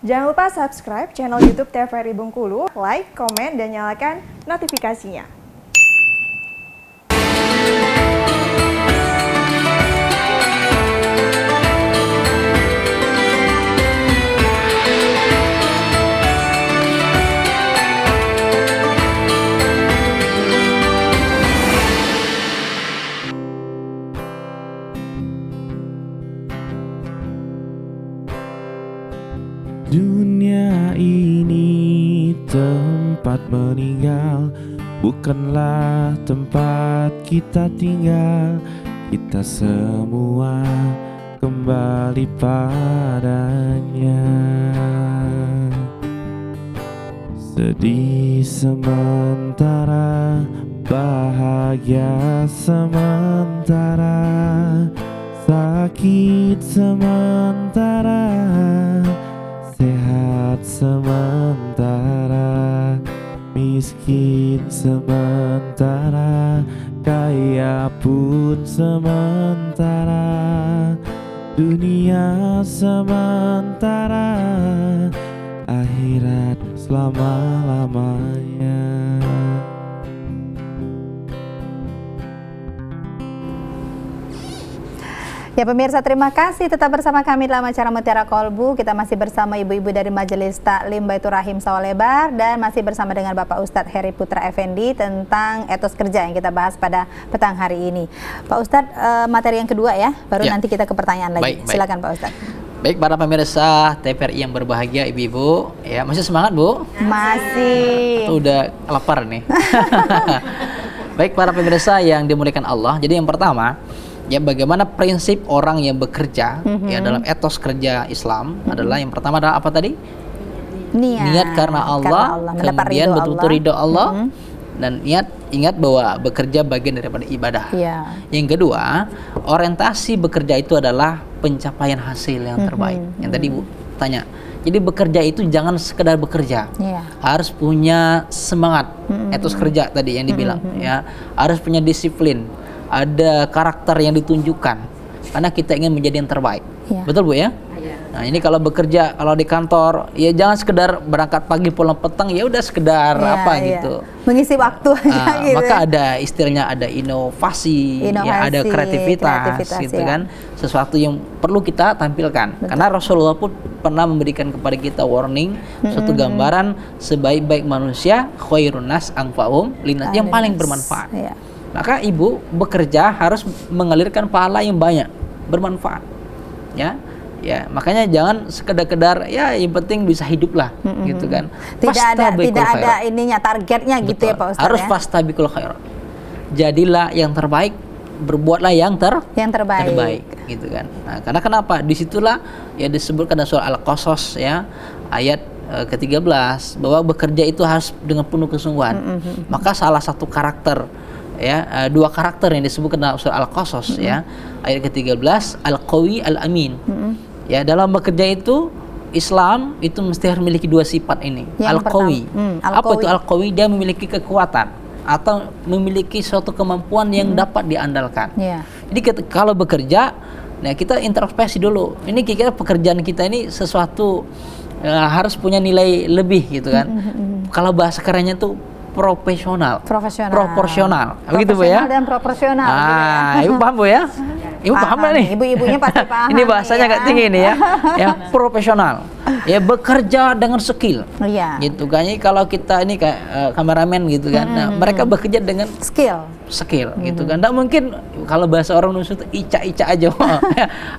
Jangan lupa subscribe channel YouTube TVRI Bengkulu, like, komen, dan nyalakan notifikasinya. Dunia ini tempat meninggal, bukanlah tempat kita tinggal. Kita semua kembali padanya. Sedih sementara, bahagia sementara, sakit sementara, sehat sementara, miskin sementara, kaya pun sementara, dunia sementara, akhirat selama-lamanya. Ya pemirsa, terima kasih tetap bersama kami dalam acara Mutiara Kolbu. Kita masih bersama ibu-ibu dari Majelis Taklim Baitur Rahim Sawalebar dan masih bersama dengan Bapak Ustadz Heri Putra Effendi tentang etos kerja yang kita bahas pada petang hari ini. Pak Ustadz, materi yang kedua ya, baru nanti kita ke pertanyaan lagi. Silakan Pak Ustadz. Baik para pemirsa TVRI yang berbahagia, ibu-ibu, ya masih semangat Bu? Masih. Atau udah lapar nih? Baik para pemirsa yang dimuliakan Allah. Jadi yang pertama, ya bagaimana prinsip orang yang bekerja ya dalam etos kerja Islam adalah yang pertama adalah apa tadi? Niat karena Allah, kemudian betul-betul ridho Allah, dan ingat bahwa bekerja bagian daripada ibadah. Yang kedua, orientasi bekerja itu adalah pencapaian hasil yang terbaik. Yang tadi Bu tanya. Jadi bekerja itu jangan sekedar bekerja, harus punya semangat, etos kerja tadi yang dibilang, ya harus punya disiplin, ada karakter yang ditunjukkan, karena kita ingin menjadi yang terbaik. Betul Bu ya? Nah ini kalau bekerja, kalau di kantor, ya jangan sekedar berangkat pagi pulang petang, ya udah sekedar gitu. Mengisi waktu aja gitu. Maka ada istilahnya, ada inovasi, ya ada kreativitas gitu kan. Sesuatu yang perlu kita tampilkan. Karena Rasulullah pun pernah memberikan kepada kita warning, suatu gambaran sebaik-baik manusia khairun nas anfa'um linnas, yang paling bermanfaat. Maka ibu bekerja harus mengalirkan pahala yang banyak, bermanfaat. Ya, makanya jangan sekedar ya yang penting bisa hidup lah, gitu kan. Tidak ada ininya, targetnya. Betul. Gitu ya Pak Ustadz. Harus fastabiqul khairat. Jadilah yang terbaik, berbuatlah yang terbaik, gitu kan. Nah, karena kenapa? Disitulah ya disebutkan dalam surah Al-Qasas ya ayat ke-13 bahwa bekerja itu harus dengan penuh kesungguhan. Maka salah satu karakter ya, dua karakter yang disebutkan dalam surah Al-Qasas ya ayat ke-13, Al-Qawi Al-Amin. Ya, dalam bekerja itu Islam itu mesti harus memiliki dua sifat ini. Al-Qawi. Apa itu Al-Qawi? Dia memiliki kekuatan atau memiliki suatu kemampuan yang dapat diandalkan. Jadi kalau bekerja, nah kita introspeksi dulu. Ini kira-kira pekerjaan kita ini sesuatu harus punya nilai lebih gitu kan. Kalau bahasa kerennya tuh proporsional. Begitu Bu ya? Dan proporsional. Ibu paham Bu ya? Ibu paham nggak nih? Ibu-ibunya pasti paham. Ini bahasanya agak tinggi nih ya. Ya, profesional. Ya bekerja dengan skill. Gitu kan. Jadi kalau kita ini kayak kameramen gitu kan. Nah, mereka bekerja dengan skill gitu kan. Nggak mungkin kalau bahasa orang Indonesia itu ica-ica aja.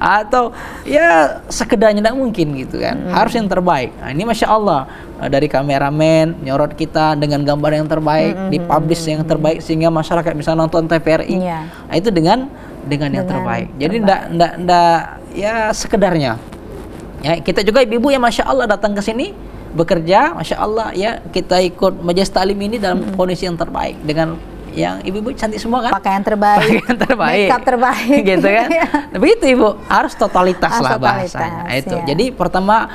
Atau ya sekedarnya, nggak mungkin gitu kan. Harus yang terbaik. Nah, ini Masya Allah dari kameramen nyorot kita dengan gambar yang terbaik, dipublish yang terbaik sehingga masyarakat bisa nonton TVRI. Nah, itu dengan yang terbaik. Jadi ndak ya sekedarnya. Ya, kita juga ibu-ibu yang Masya Allah datang ke sini bekerja, Masya Allah ya, kita ikut majelis taklim ini dalam kondisi yang terbaik dengan yang ibu-ibu cantik semua kan? Pakaian terbaik, makeup terbaik, gitu kan? Nah, begitu Ibu, harus totalitas lah bahasanya. Itu. Jadi pertama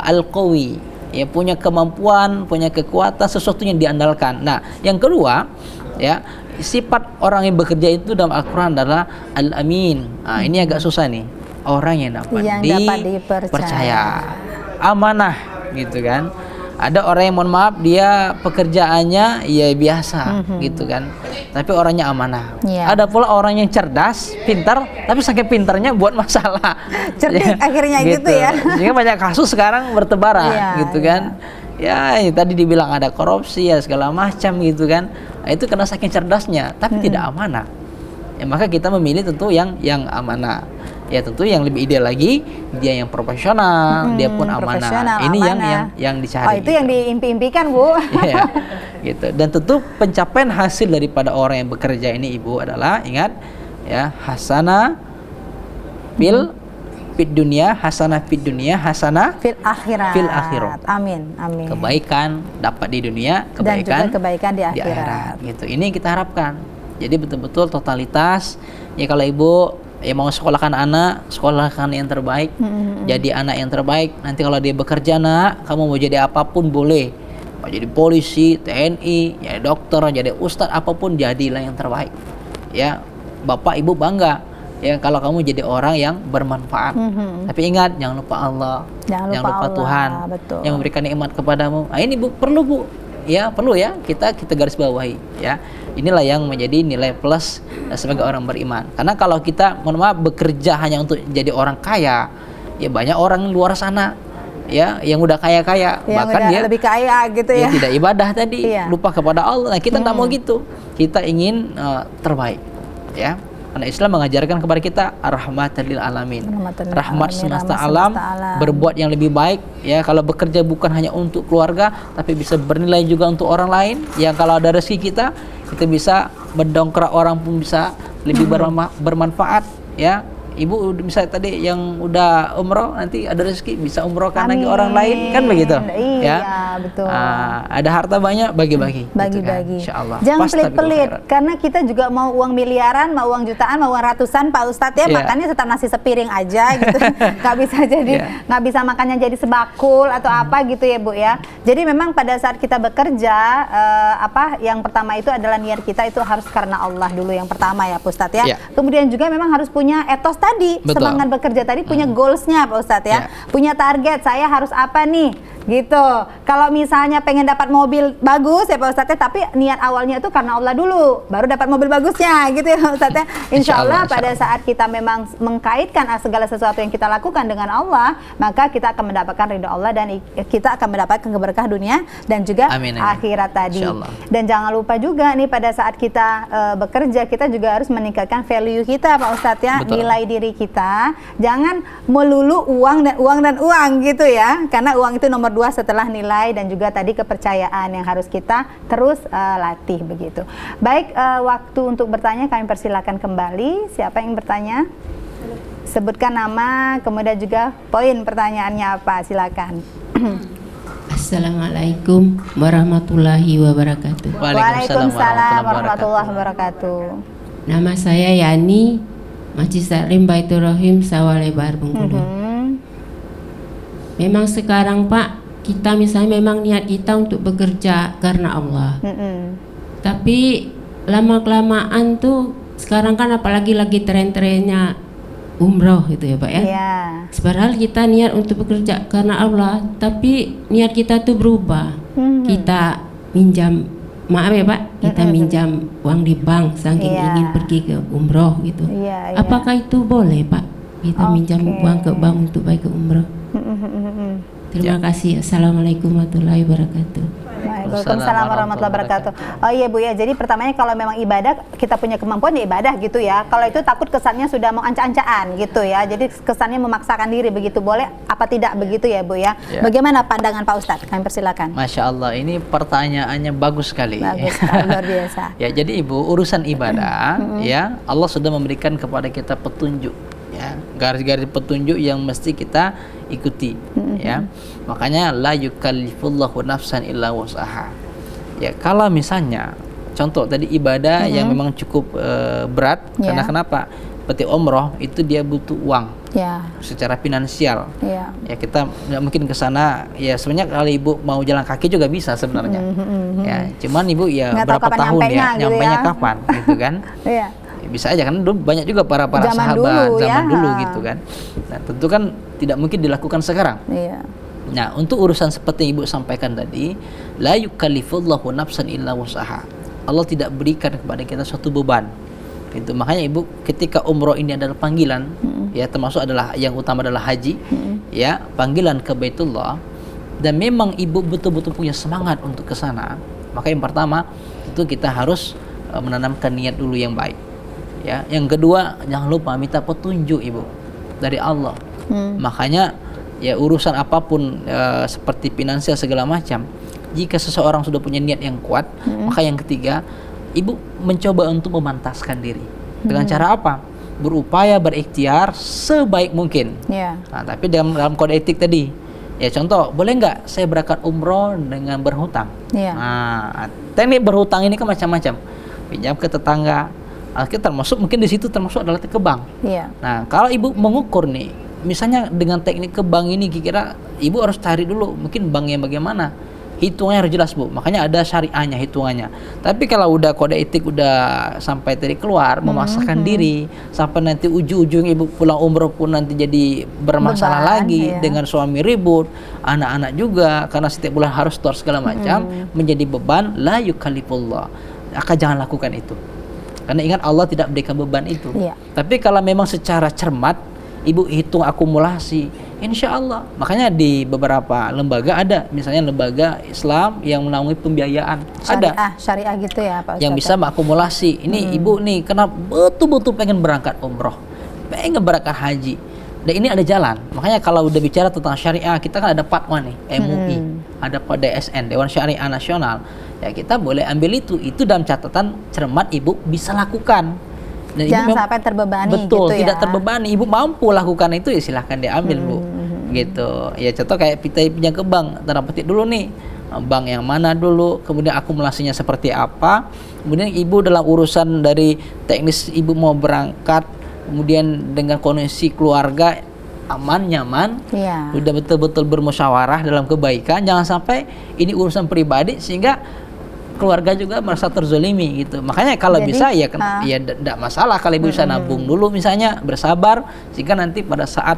Al-Qawi, ya punya kemampuan, punya kekuatan, sesuatu yang diandalkan. Nah, yang kedua ya, sifat orang yang bekerja itu dalam Al-Quran adalah Al-Amin. Nah, ini agak susah nih. Orang yang dapat dipercaya. amanah gitu kan. Ada orang yang mohon maaf dia pekerjaannya ya biasa gitu kan, tapi orangnya amanah. Ada pula orang yang cerdas, pintar, tapi saking pintarnya buat masalah. Cerdik akhirnya gitu ya. Sehingga banyak kasus sekarang bertebaran gitu kan. Ya tadi dibilang ada korupsi ya segala macam gitu kan. Nah, itu karena saking cerdasnya, tapi tidak amanah. Ya, maka kita memilih tentu yang amanah. Ya tentu yang lebih ideal lagi dia yang profesional, dia pun amanah. Ini amanah. yang dicari. Oh, itu gitu. Yang diimpi-impikan, Bu. Ya, gitu. Dan tentu pencapaian hasil daripada orang yang bekerja ini Ibu adalah ingat ya, hasanah fil dunia, hasanah fid dunia, hasanah fil akhirat. Fil akhirat. Amin, amin. Kebaikan dapat di dunia, kebaikan dan juga kebaikan di akhirat. Gitu. Ini yang kita harapkan. Jadi betul-betul totalitas. Ya kalau Ibu ya mau sekolahkan anak, sekolahkan yang terbaik, jadi anak yang terbaik. Nanti kalau dia bekerja nak, kamu mau jadi apapun boleh, mau jadi polisi, TNI, jadi dokter, jadi ustadz, apapun jadilah yang terbaik. Ya, bapak ibu bangga ya kalau kamu jadi orang yang bermanfaat. Tapi ingat jangan lupa Allah, jangan lupa Allah, Tuhan yang memberikan nikmat kepadamu. Nah, ini Bu perlu Bu. Ya perlu ya kita garis bawahi ya. Inilah yang menjadi nilai plus sebagai orang beriman. Karena kalau kita mohon maaf bekerja hanya untuk jadi orang kaya, ya banyak orang luar sana ya yang udah kaya bahkan dia lebih kaya gitu ya. Tidak ibadah tadi, lupa kepada Allah. Nah, kita tidak mau gitu. Kita ingin terbaik ya. Karena Islam mengajarkan kepada kita rahmatan lil alamin, rahmat semesta alam, berbuat yang lebih baik ya. Kalau bekerja bukan hanya untuk keluarga, tapi bisa bernilai juga untuk orang lain. Yang kalau ada rezeki kita bisa mendongkrak orang pun bisa lebih bermanfaat ya. Ibu bisa tadi yang udah umroh nanti ada rezeki bisa umrohkan lagi orang lain kan begitu. Iya, betul. Ada harta banyak bagi-bagi. Bagi-bagi. Gitu kan. Insyaallah. Jangan pelit-pelit karena kita juga mau uang miliaran, mau uang jutaan, mau uang ratusan Pak Ustadz ya, makannya tetap nasi sepiring aja gitu. Nggak bisa jadi nggak bisa makannya jadi sebakul atau apa gitu ya Bu ya. Jadi memang pada saat kita bekerja yang pertama itu adalah niat kita itu harus karena Allah dulu yang pertama ya Pak Ustadz ya. Kemudian juga memang harus punya etos tadi, semangat bekerja tadi, punya goalsnya Pak Ustadz ya, punya target, saya harus apa nih gitu. Kalau misalnya pengen dapat mobil bagus ya Pak Ustadz ya, tapi niat awalnya itu karena Allah dulu, baru dapat mobil bagusnya gitu ya Pak Ustadz ya. Insya Allah pada saat kita memang mengkaitkan segala sesuatu yang kita lakukan dengan Allah, maka kita akan mendapatkan ridho Allah dan kita akan mendapatkan keberkah dunia dan juga akhirat tadi. Dan jangan lupa juga nih pada saat kita bekerja, kita juga harus meningkatkan value kita Pak Ustadz ya. Betul. Nilai diri kita, jangan melulu uang dan uang gitu ya, karena uang itu nomor 2 setelah nilai dan juga tadi kepercayaan yang harus kita terus latih begitu. Baik, waktu untuk bertanya kami persilakan kembali. Siapa yang bertanya? Sebutkan nama, kemudian juga poin pertanyaannya apa, silakan. Assalamualaikum warahmatullahi wabarakatuh. Waalaikumsalam warahmatullahi wabarakatuh. Nama saya Yani, Masjid Taklim Baitur Rahim Sawalebar Bengkulu. Memang sekarang Pak, kita misalnya memang niat kita untuk bekerja karena Allah. Tapi lama-kelamaan tuh sekarang kan apalagi lagi tren-trennya umroh gitu ya Pak ya. Padahal kita niat untuk bekerja karena Allah, tapi niat kita tuh berubah. Kita minjam, maaf ya Pak, kita minjam uang di bank saking ingin pergi ke umroh gitu. Apakah itu boleh Pak? Kita minjam uang ke bank untuk pergi ke umroh. Terima kasih. Assalamualaikum warahmatullahi wabarakatuh. Waalaikumsalam warahmatullahi wabarakatuh. Oh iya Bu ya, jadi pertamanya kalau memang ibadah kita punya kemampuan ya ibadah gitu ya. Kalau itu takut kesannya sudah mau anca-ancaan gitu ya. Jadi kesannya memaksakan diri begitu, boleh apa tidak begitu ya Bu ya. Bagaimana pandangan Pak Ustadz? Kami persilakan. Masya Allah, ini pertanyaannya bagus sekali. Bagus sekali, luar biasa. Ya, jadi Ibu, urusan ibadah ya Allah sudah memberikan kepada kita petunjuk ya, garis-garis petunjuk yang mesti kita ikuti ya. Makanya la yukallifullahu nafsan illa wus'aha. Ya, kalau misalnya contoh tadi ibadah yang memang cukup berat karena kenapa? Seperti umroh itu dia butuh uang. Secara finansial. Ya, kita nggak mungkin ke sana. Ya, sebenarnya kalau Ibu mau jalan kaki juga bisa sebenarnya. Ya, cuman Ibu ya nggak berapa tahun ya, nyampainya kapan gitu kan? Bisa aja kan dulu banyak juga para zaman sahabat dulu, zaman dulu gitu kan. Nah, tentu kan tidak mungkin dilakukan sekarang. Nah, untuk urusan seperti Ibu sampaikan tadi, la yukallifullahu nafsan illa wus'aha. Allah tidak berikan kepada kita suatu beban. Itu makanya Ibu ketika umroh ini adalah panggilan, ya termasuk adalah yang utama adalah haji, ya panggilan ke Baitullah, dan memang Ibu betul-betul punya semangat untuk ke sana. Maka yang pertama itu kita harus menanamkan niat dulu yang baik. Ya, yang kedua jangan lupa minta petunjuk Ibu dari Allah. Makanya ya urusan apapun seperti finansial segala macam, jika seseorang sudah punya niat yang kuat, maka yang ketiga Ibu mencoba untuk memantaskan diri. Dengan cara apa? Berupaya berikhtiar sebaik mungkin. Nah, tapi dalam kode etik tadi, ya contoh, boleh nggak saya berangkat umroh dengan berhutang? Nah, teknik berhutang ini kan macam-macam. Pinjam ke tetangga, kita termasuk mungkin di situ termasuk adalah ke bank. Nah, kalau Ibu mengukur nih, misalnya dengan teknik ke bank ini, kira-kira Ibu harus cari dulu mungkin banknya bagaimana. Hitungannya harus jelas, Bu. Makanya ada syariahnya hitungannya. Tapi kalau udah kode etik udah sampai tadi keluar, memaksakan diri, sampai nanti ujung-ujung Ibu pulang umroh pun nanti jadi bermasalah lagi, dengan suami ribut, anak-anak juga, karena setiap bulan harus store segala macam, menjadi beban, la yukallifullah. Maka jangan lakukan itu. Karena ingat Allah tidak berikan beban itu. Tapi kalau memang secara cermat, Ibu hitung akumulasi, insya Allah. Makanya di beberapa lembaga ada, misalnya lembaga Islam yang menaungi pembiayaan, syariah gitu ya Pak Ustadz, yang bisa mengakumulasi. Ini Ibu nih, karena betul-betul pengen berangkat umroh, pengen berangkat haji, dan ini ada jalan. Makanya kalau udah bicara tentang syariah, kita kan ada Fatwa nih, MUI, ada DSN, Dewan Syariah Nasional. Ya kita boleh ambil itu dalam catatan cermat Ibu bisa lakukan. Dan jangan sampai terbebani. Betul, gitu tidak ya. terbebani. Ibu mampu lakukan itu, ya silahkan diambil, Bu. Gitu. Ya contoh kayak kita pinjam ke bank, tanda petik dulu nih, bank yang mana dulu, kemudian akumulasinya seperti apa, kemudian Ibu dalam urusan dari teknis Ibu mau berangkat, kemudian dengan kondisi keluarga aman, nyaman, udah betul-betul bermusyawarah dalam kebaikan, jangan sampai ini urusan pribadi sehingga keluarga juga merasa terzolimi gitu. Makanya kalau bisa ya tidak masalah kalau Ibu bisa nabung dulu misalnya, bersabar, sehingga nanti pada saat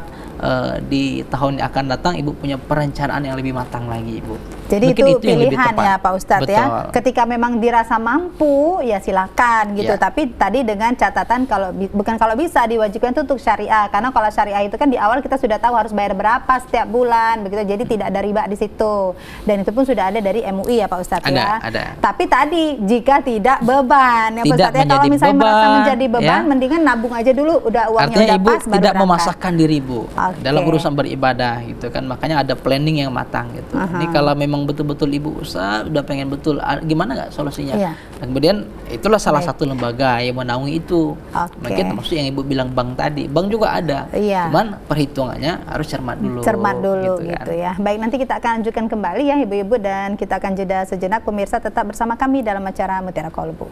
di tahun yang akan datang Ibu punya perencanaan yang lebih matang lagi, Ibu. Jadi itu pilihan ya Pak Ustadz. Betul. Ya. Ketika memang dirasa mampu ya silakan gitu. Tapi tadi dengan catatan kalau bisa diwajibkan itu untuk syariah. Karena kalau syariah itu kan di awal kita sudah tahu harus bayar berapa setiap bulan begitu. Jadi tidak ada riba di situ. Dan itu pun sudah ada dari MUI ya Pak Ustadz ya. Ada. Tapi tadi jika tidak beban ya Pak Ustadz ya, kalau misalnya merasa menjadi beban, mendingan nabung aja dulu, udah uangnya artinya udah Ibu pas baru tidak berangkat. memasakkan diri, Bu, dalam urusan beribadah gitu kan. Makanya ada planning yang matang gitu. Ini kalau memang betul-betul Ibu usaha udah pengen betul, gimana nggak solusinya? Dan kemudian itulah salah satu lembaga yang menaungi itu. Mungkin termasuk yang Ibu bilang bank tadi, bank juga ada. Cuman perhitungannya harus cermat dulu. Cermat dulu gitu ya. Baik, nanti kita akan lanjutkan kembali ya Ibu-ibu, dan kita akan jeda sejenak. Pemirsa tetap bersama kami dalam acara Mutiara Kolbu.